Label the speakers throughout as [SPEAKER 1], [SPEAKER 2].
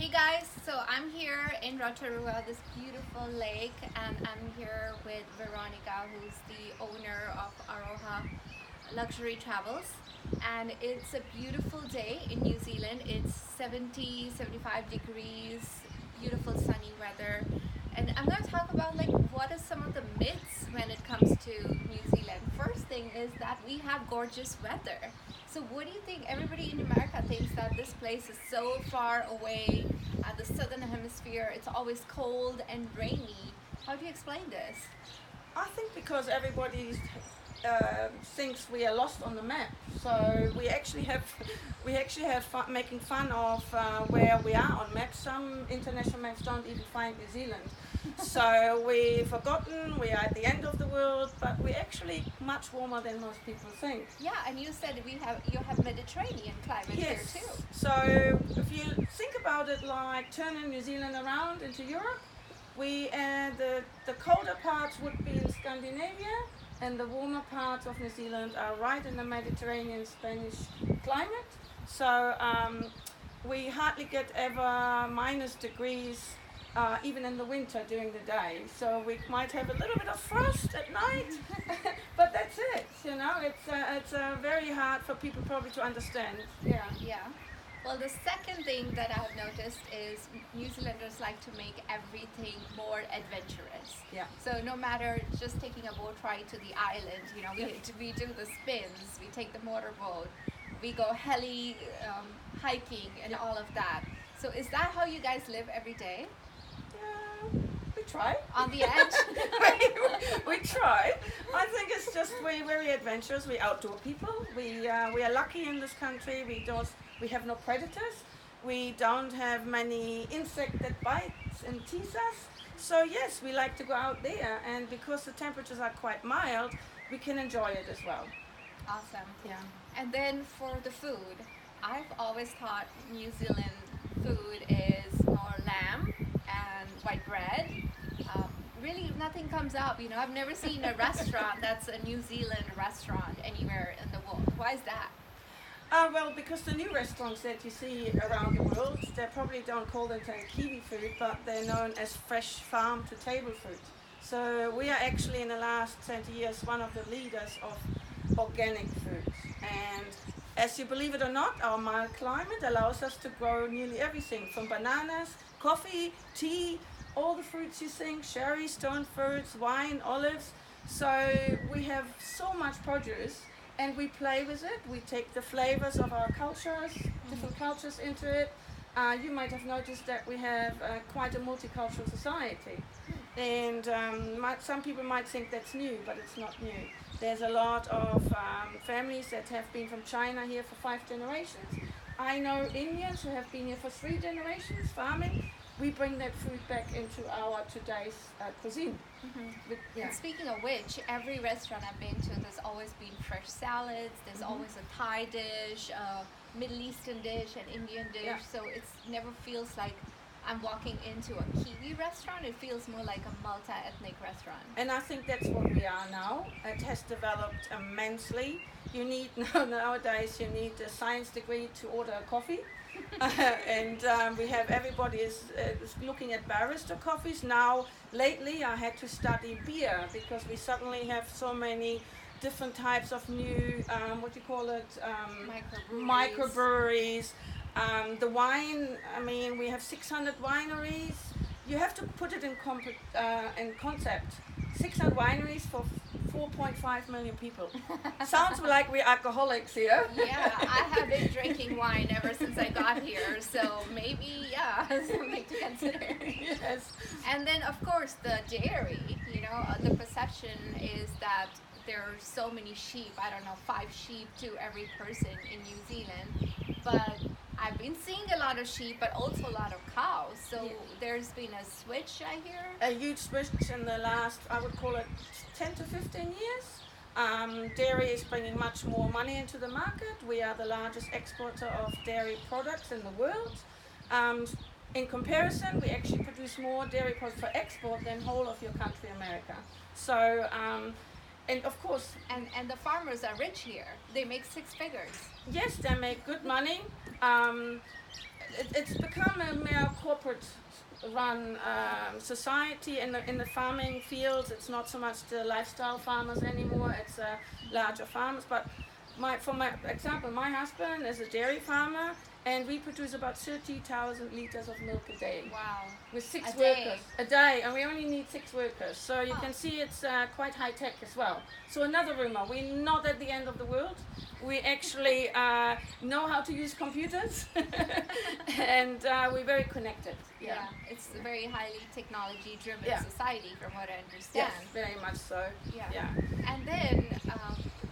[SPEAKER 1] Hey guys, so I'm here in Sucheta Rawal, this beautiful lake, and I'm here with Veronika, who's the owner of Aroha Luxury Travels. And it's a beautiful day in New Zealand. It's 70, 75 degrees, beautiful sunny weather. And I'm going to talk about what are some of the myths when it comes to New Zealand. First thing is that we have gorgeous weather. So what do you think? Everybody in America thinks that this place is so far away at the southern hemisphere. It's always cold and rainy. How do you explain this?
[SPEAKER 2] I think because everybody thinks we are lost on the map. So we actually have making fun of where we are on maps. Some international maps don't even find New Zealand. So we've forgotten we are at the end of the world, but we're actually much warmer than most people think.
[SPEAKER 1] Yeah, and you said you have Mediterranean climate here
[SPEAKER 2] Yes.
[SPEAKER 1] too.
[SPEAKER 2] So if you think about it, like turning New Zealand around into Europe, the colder parts would be in Scandinavia, and the warmer parts of New Zealand are right in the Mediterranean Spanish climate. So we hardly get ever minus degrees, even in the winter during the day. So we might have a little bit of frost at night, but that's it. You know, it's very hard for people probably to understand.
[SPEAKER 1] Yeah, yeah. Well, the second thing that I've noticed is New Zealanders like to make everything more adventurous.
[SPEAKER 2] Yeah.
[SPEAKER 1] So no matter just taking a boat ride to the island, we do the spins, we take the motorboat, we go hiking and all of that. So is that how you guys live every day?
[SPEAKER 2] We try.
[SPEAKER 1] On the edge?
[SPEAKER 2] we try. I think it's just we're very adventurous. We outdoor people. We are lucky in this country. We have no predators. We don't have many insects that bites and tease us. So yes, we like to go out there, and because the temperatures are quite mild, we can enjoy it as well.
[SPEAKER 1] Awesome.
[SPEAKER 2] Yeah.
[SPEAKER 1] And then for the food, I've always thought New Zealand food is more lamb and white bread. Really, nothing comes up. I've never seen a restaurant that's a New Zealand restaurant anywhere in the world. Why is that?
[SPEAKER 2] Well, because the new restaurants that you see around the world, they probably don't call them kiwi food, but they're known as fresh farm to table food. So we are actually in the last 20 years one of the leaders of organic foods. And as you believe it or not, our mild climate allows us to grow nearly everything from bananas, coffee, tea, all the fruits you think, cherry, stone fruits, wine, olives. So we have so much produce, and we play with it. We take the flavors of our cultures, different cultures into it. You might have noticed that we have quite a multicultural society. And some people might think that's new, but it's not new. There's a lot of families that have been from China here for 5 generations. I know Indians who have been here for 3 generations farming. We bring that food back into our today's cuisine.
[SPEAKER 1] Mm-hmm.
[SPEAKER 2] Yeah.
[SPEAKER 1] And speaking of which, every restaurant I've been to, there's always been fresh salads, there's always a Thai dish, a Middle Eastern dish, an Indian dish.
[SPEAKER 2] Yeah.
[SPEAKER 1] So it never feels like I'm walking into a Kiwi restaurant. It feels more like a multi-ethnic restaurant.
[SPEAKER 2] And I think that's what we are now. It has developed immensely. Nowadays you need a science degree to order a coffee. And we have everybody is looking at barista coffees. Now lately I had to study beer because we suddenly have so many different types of new microbreweries. The wine, we have 600 wineries. You have to put it in concept. 600 wineries for 4.5 million people. Sounds like we're alcoholics here.
[SPEAKER 1] Yeah, I have been drinking wine ever since I got here, so maybe, something to consider.
[SPEAKER 2] Yes.
[SPEAKER 1] And then, of course, the dairy, the perception is that there are so many sheep, 5 sheep to every person in New Zealand, but I've been seeing a lot of sheep, but also a lot of cows. So there's been a switch, I hear.
[SPEAKER 2] A huge switch in the last, I would call it 10 to 15 years. Dairy is bringing much more money into the market. We are the largest exporter of dairy products in the world. In comparison, we actually produce more dairy products for export than whole of your country, America. So, and of course...
[SPEAKER 1] And the farmers are rich here. They make 6 figures.
[SPEAKER 2] Yes, they make good money. It's become a mere corporate run society in the farming fields. It's not so much the lifestyle farmers anymore, it's larger farmers. But for my example, my husband is a dairy farmer, and we produce about 30,000 liters of milk a day.
[SPEAKER 1] Wow.
[SPEAKER 2] With 6
[SPEAKER 1] A
[SPEAKER 2] workers
[SPEAKER 1] day.
[SPEAKER 2] a day, and we only need 6 workers. So you can see it's quite high tech as well. So another rumor, we're not at the end of the world. We actually know how to use computers, and we're very connected.
[SPEAKER 1] Yeah, it's a very highly technology-driven
[SPEAKER 2] Yeah.
[SPEAKER 1] society, from what I understand.
[SPEAKER 2] Yes, very much so.
[SPEAKER 1] Yeah.
[SPEAKER 2] Yeah.
[SPEAKER 1] And then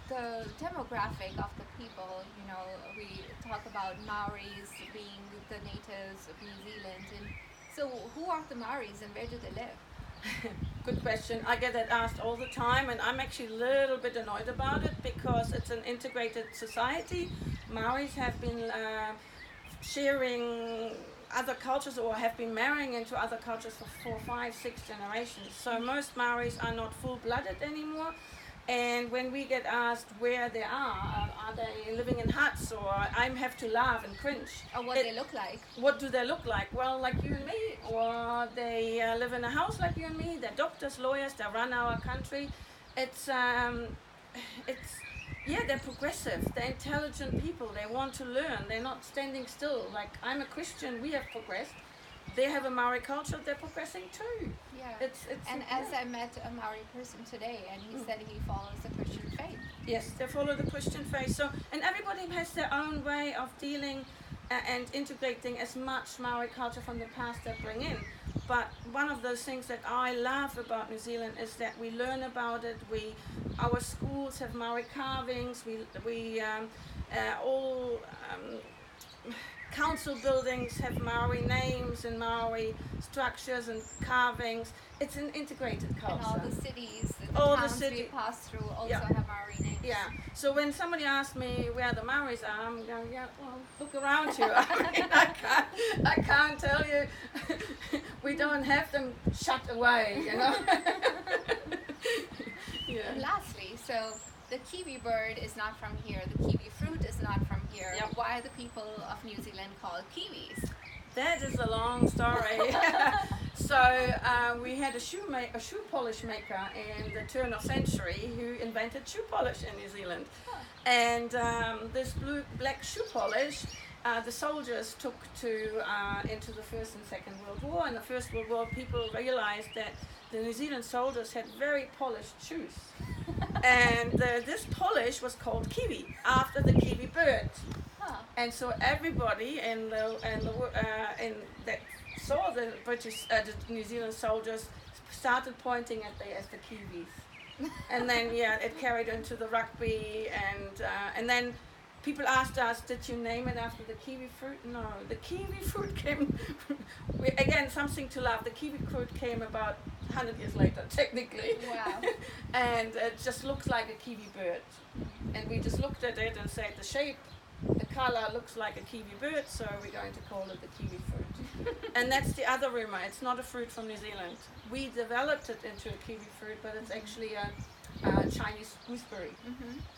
[SPEAKER 1] the demographic of the people, you know, we talk about Maoris being the natives of New Zealand. And so who are the Maoris and where do they live?
[SPEAKER 2] Good question. I get that asked all the time, and I'm actually a little bit annoyed about it because it's an integrated society. Maoris have been sharing other cultures or have been marrying into other cultures for 4, 5, 6 generations. So most Maoris are not full-blooded anymore. And when we get asked where they are they living in huts, or I have to laugh and cringe.
[SPEAKER 1] Or what they look like?
[SPEAKER 2] What do they look like? Well, like you and me, or they live in a house like you and me. They're doctors, lawyers, they run our country. They're progressive, they're intelligent people, they want to learn, they're not standing still. Like, I'm a Christian, we have progressed. They have a Maori culture, they're progressing too.
[SPEAKER 1] Yeah. As I met a Maori person today, and he said he follows the Christian faith.
[SPEAKER 2] Yes, they follow the Christian faith. So, and everybody has their own way of dealing and integrating as much Maori culture from the past they bring in. But one of those things that I love about New Zealand is that we learn about it. Our schools have Maori carvings. Council buildings have Maori names and Maori structures and carvings. It's an integrated culture.
[SPEAKER 1] And all the cities,
[SPEAKER 2] All the
[SPEAKER 1] towns we pass through also have Maori names.
[SPEAKER 2] Yeah. So when somebody asks me where the Maoris are, I'm going, yeah, well, look around you. I can't tell you. We don't have them shut away, you know. Yeah.
[SPEAKER 1] And lastly, so the kiwi bird is not from here. The kiwi fruit is not from here.
[SPEAKER 2] Yep.
[SPEAKER 1] Why are the people of New Zealand called Kiwis?
[SPEAKER 2] That is a long story. So we had a shoe polish maker in the turn of century who invented shoe polish in New Zealand. And this black shoe polish, the soldiers took into the First and Second World War. In the First World War, people realized that the New Zealand soldiers had very polished shoes. And this polish was called kiwi, after the kiwi bird. And so everybody that saw the New Zealand soldiers started pointing at as the Kiwis. And then it carried into the rugby, and then people asked us, did you name it after the kiwi fruit? No, the kiwi fruit came again, something to laugh. The kiwi fruit came about 100 years later, technically.
[SPEAKER 1] Wow.
[SPEAKER 2] And it just looks like a kiwi bird. And we just looked at it and said the shape, the color looks like a kiwi bird, so we're going to call it the kiwi fruit. And that's the other rumor. It's not a fruit from New Zealand. We developed it into a kiwi fruit, but it's actually a Chinese gooseberry.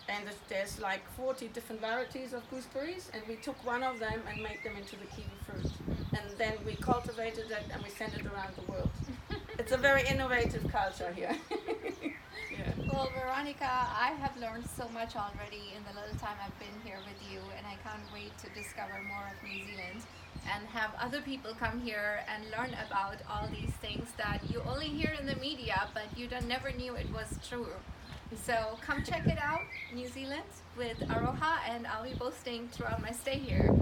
[SPEAKER 2] And there's like 40 different varieties of gooseberries, and we took one of them and made them into the kiwi fruit. And then we cultivated it and we sent it around the world. It's a very innovative culture here.
[SPEAKER 1] Well, Veronika, I have learned so much already in the little time I've been here with you, and I can't wait to discover more of New Zealand and have other people come here and learn about all these things that you only hear in the media, but you never knew it was true. So come check it out, New Zealand, with Aroha, and I'll be posting throughout my stay here.